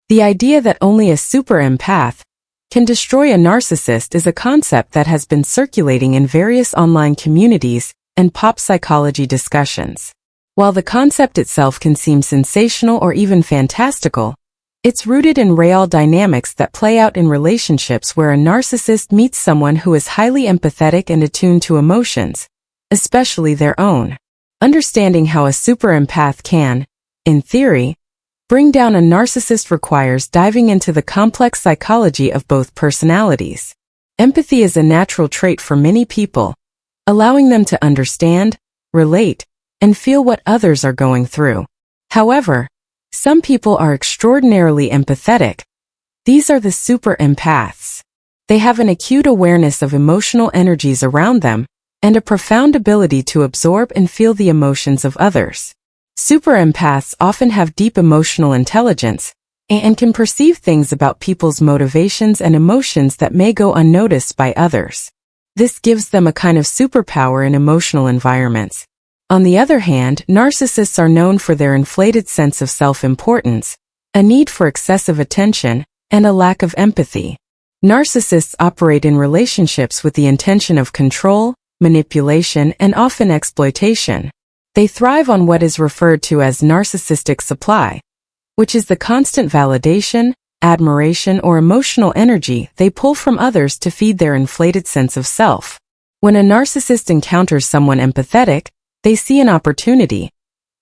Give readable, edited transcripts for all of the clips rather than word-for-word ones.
The idea that only a super empath can destroy a narcissist is a concept that has been circulating in various online communities and pop psychology discussions. While the concept itself can seem sensational or even fantastical, it's rooted in real dynamics that play out in relationships where a narcissist meets someone who is highly empathetic and attuned to emotions, especially their own. Understanding how a super empath can, in theory, bring down a narcissist requires diving into the complex psychology of both personalities. Empathy is a natural trait for many people, allowing them to understand, relate, and feel what others are going through. However, some people are extraordinarily empathetic. These are the super empaths. They have an acute awareness of emotional energies around them and a profound ability to absorb and feel the emotions of others. Super empaths often have deep emotional intelligence and can perceive things about people's motivations and emotions that may go unnoticed by others. This gives them a kind of superpower in emotional environments. On the other hand, narcissists are known for their inflated sense of self-importance, a need for excessive attention, and a lack of empathy. Narcissists operate in relationships with the intention of control, manipulation, and often exploitation. They thrive on what is referred to as narcissistic supply, which is the constant validation, admiration, or emotional energy they pull from others to feed their inflated sense of self. When a narcissist encounters someone empathetic, they see an opportunity,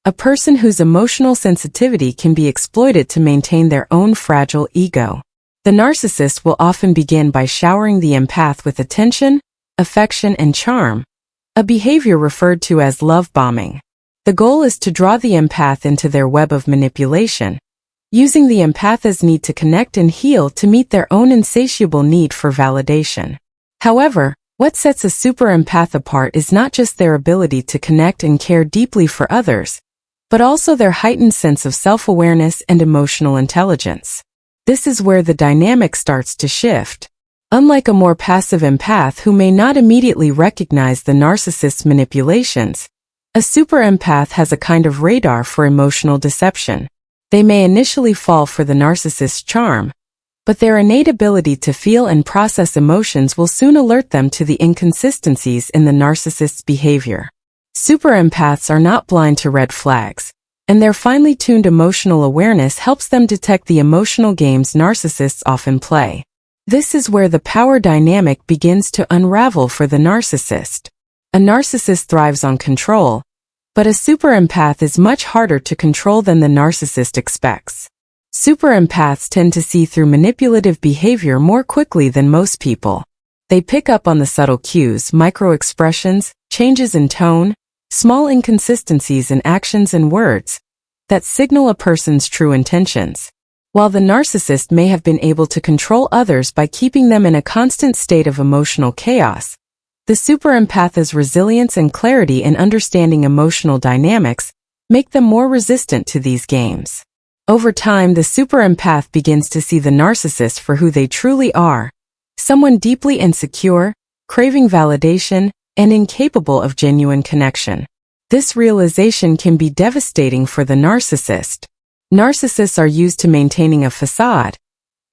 a person whose emotional sensitivity can be exploited to maintain their own fragile ego. The narcissist will often begin by showering the empath with attention, affection, and charm, a behavior referred to as love bombing. The goal is to draw the empath into their web of manipulation, using the empath's need to connect and heal to meet their own insatiable need for validation. However, what sets a super empath apart is not just their ability to connect and care deeply for others, but also their heightened sense of self-awareness and emotional intelligence. This is where the dynamic starts to shift. Unlike a more passive empath who may not immediately recognize the narcissist's manipulations, a super empath has a kind of radar for emotional deception. They may initially fall for the narcissist's charm, but their innate ability to feel and process emotions will soon alert them to the inconsistencies in the narcissist's behavior. Super empaths are not blind to red flags, and their finely tuned emotional awareness helps them detect the emotional games narcissists often play. This is where the power dynamic begins to unravel for the narcissist. A narcissist thrives on control, but a super empath is much harder to control than the narcissist expects. Super empaths tend to see through manipulative behavior more quickly than most people. They pick up on the subtle cues, micro-expressions, changes in tone, small inconsistencies in actions and words that signal a person's true intentions. While the narcissist may have been able to control others by keeping them in a constant state of emotional chaos, the super empath's resilience and clarity in understanding emotional dynamics make them more resistant to these games. Over time, the super empath begins to see the narcissist for who they truly are, someone deeply insecure, craving validation, and incapable of genuine connection. This realization can be devastating for the narcissist. Narcissists are used to maintaining a facade,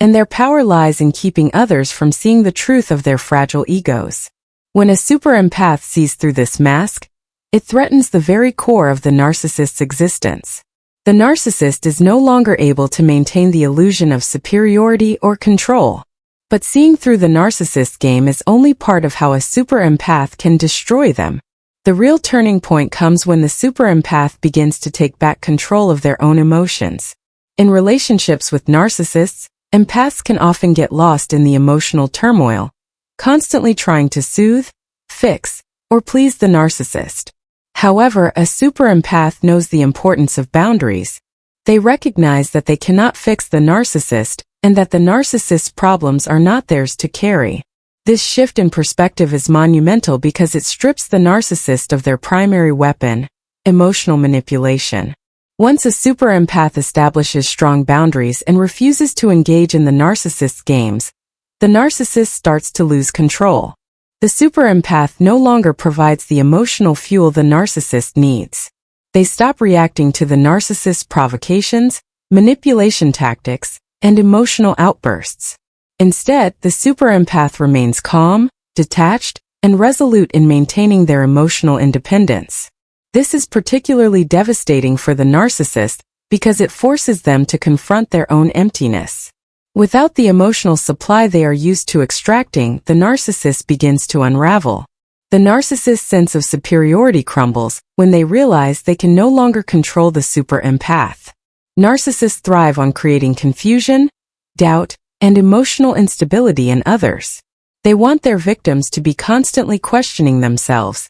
and their power lies in keeping others from seeing the truth of their fragile egos. When a super empath sees through this mask, it threatens the very core of the narcissist's existence. The narcissist is no longer able to maintain the illusion of superiority or control. But seeing through the narcissist's game is only part of how a super empath can destroy them. The real turning point comes when the super empath begins to take back control of their own emotions. In relationships with narcissists, empaths can often get lost in the emotional turmoil, constantly trying to soothe, fix, or please the narcissist. However, a super empath knows the importance of boundaries. They recognize that they cannot fix the narcissist and that the narcissist's problems are not theirs to carry. This shift in perspective is monumental because it strips the narcissist of their primary weapon, emotional manipulation. Once a super empath establishes strong boundaries and refuses to engage in the narcissist's games, the narcissist starts to lose control. The super empath no longer provides the emotional fuel the narcissist needs. They stop reacting to the narcissist's provocations, manipulation tactics, and emotional outbursts. Instead, the super-empath remains calm, detached, and resolute in maintaining their emotional independence. This is particularly devastating for the narcissist because it forces them to confront their own emptiness. Without the emotional supply they are used to extracting, the narcissist begins to unravel. The narcissist's sense of superiority crumbles when they realize they can no longer control the super-empath. Narcissists thrive on creating confusion, doubt, and emotional instability in others. They want their victims to be constantly questioning themselves,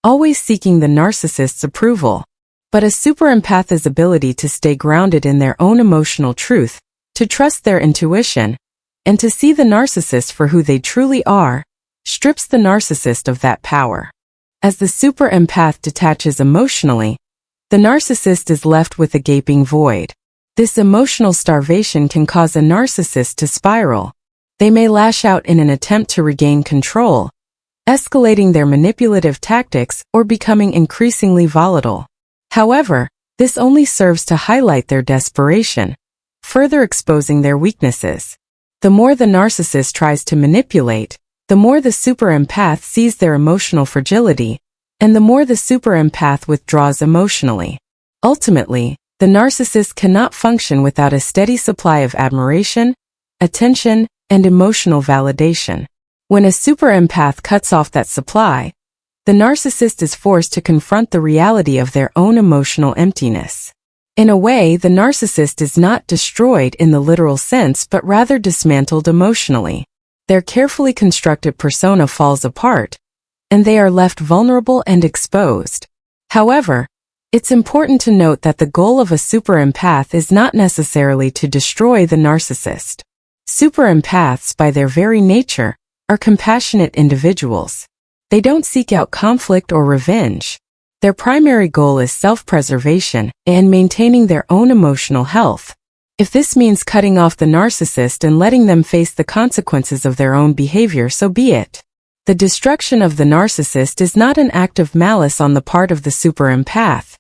always seeking the narcissist's approval. But a super-empath's ability to stay grounded in their own emotional truth, to trust their intuition, and to see the narcissist for who they truly are, strips the narcissist of that power. As the super-empath detaches emotionally, the narcissist is left with a gaping void. This emotional starvation can cause a narcissist to spiral. They may lash out in an attempt to regain control, escalating their manipulative tactics or becoming increasingly volatile. However, this only serves to highlight their desperation, further exposing their weaknesses. The more the narcissist tries to manipulate, the more the super-empath sees their emotional fragility, and the more the super-empath withdraws emotionally. Ultimately, the narcissist cannot function without a steady supply of admiration, attention, and emotional validation. When a super-empath cuts off that supply, the narcissist is forced to confront the reality of their own emotional emptiness. In a way, the narcissist is not destroyed in the literal sense but rather dismantled emotionally. Their carefully constructed persona falls apart, and they are left vulnerable and exposed. However, it's important to note that the goal of a super-empath is not necessarily to destroy the narcissist. Super-empaths, by their very nature, are compassionate individuals. They don't seek out conflict or revenge. Their primary goal is self-preservation and maintaining their own emotional health. If this means cutting off the narcissist and letting them face the consequences of their own behavior, so be it. The destruction of the narcissist is not an act of malice on the part of the super-empath.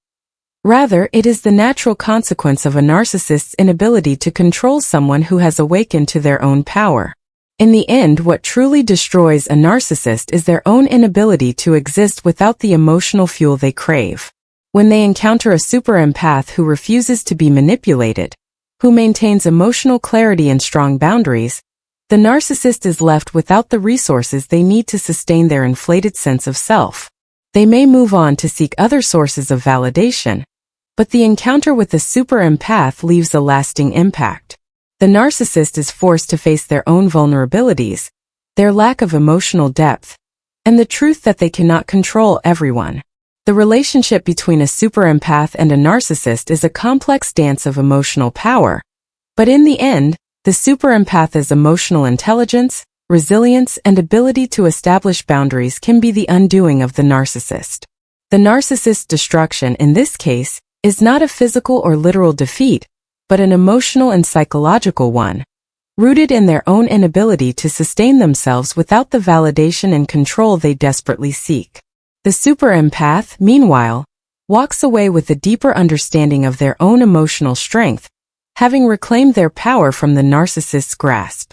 Rather, it is the natural consequence of a narcissist's inability to control someone who has awakened to their own power. In the end, what truly destroys a narcissist is their own inability to exist without the emotional fuel they crave. When they encounter a super-empath who refuses to be manipulated, who maintains emotional clarity and strong boundaries, the narcissist is left without the resources they need to sustain their inflated sense of self. They may move on to seek other sources of validation, but the encounter with the super-empath leaves a lasting impact. The narcissist is forced to face their own vulnerabilities, their lack of emotional depth, and the truth that they cannot control everyone. The relationship between a super-empath and a narcissist is a complex dance of emotional power, but in the end, the super-empath's emotional intelligence, resilience, and ability to establish boundaries can be the undoing of the narcissist. The narcissist's destruction, in this case, is not a physical or literal defeat, but an emotional and psychological one, rooted in their own inability to sustain themselves without the validation and control they desperately seek. The super-empath, meanwhile, walks away with a deeper understanding of their own emotional strength, having reclaimed their power from the narcissist's grasp.